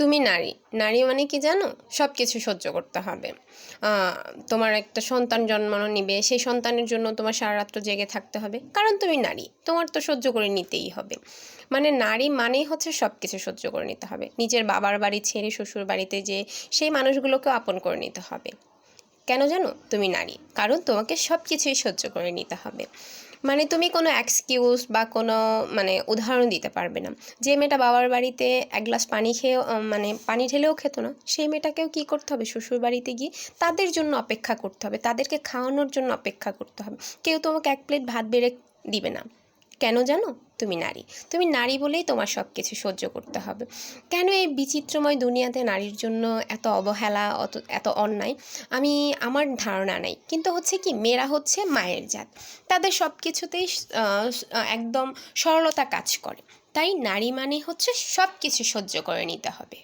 তুমি নারী। নারী মানে কি জানো? সব কিছু সহ্য করতে হবে। তোমার একটা সন্তান জন্মানো নিবে, সেই সন্তানের জন্য তোমার সারা রাত্র জেগে থাকতে হবে, কারণ তুমি নারী। তোমার তো সহ্য করে নিতেই হবে। মানে নারী মানেই হচ্ছে সব কিছু সহ্য করে নিতে হবে। নিজের বাবার বাড়ি ছেড়ে শ্বশুর বাড়িতে যেয়ে সেই মানুষগুলোকেও আপন করে নিতে হবে। কেন জানো? তুমি নারী, কারণ তোমাকে সব কিছুই সহ্য করে নিতে হবে। মানে তুমি কোনো এক্সকিউজ বা কোনো উদাহরণ দিতে পারবে না। যে মেয়েটা বাবার বাড়িতে এক গ্লাস পানি খেয়ে মানে পানি ঢেলেও খেত না, সেই মেয়েটাকেও কী করতে হবে? শ্বশুর বাড়িতে গিয়ে তাদের জন্য অপেক্ষা করতে হবে, তাদেরকে খাওয়ানোর জন্য অপেক্ষা করতে হবে। কেউ তোমাকে এক প্লেট ভাত বেড়ে দিবে না। কেন জানো? তুমি নারী। তুমি নারী বলেই তোমার সব কিছু সহ্য করতে হবে। কেন এই বিচিত্রময় দুনিয়াতে নারীর জন্য এত অবহেলা, এত অন্যায়, আমার ধারণা নাই। কিন্তু হচ্ছে কি, মেয়েরা হচ্ছে মায়ের জাত, তাদের সব কিছুতেই একদম সরলতা কাজ করে। তাই নারী মানে হচ্ছে সব কিছু সহ্য করে নিতে হবে।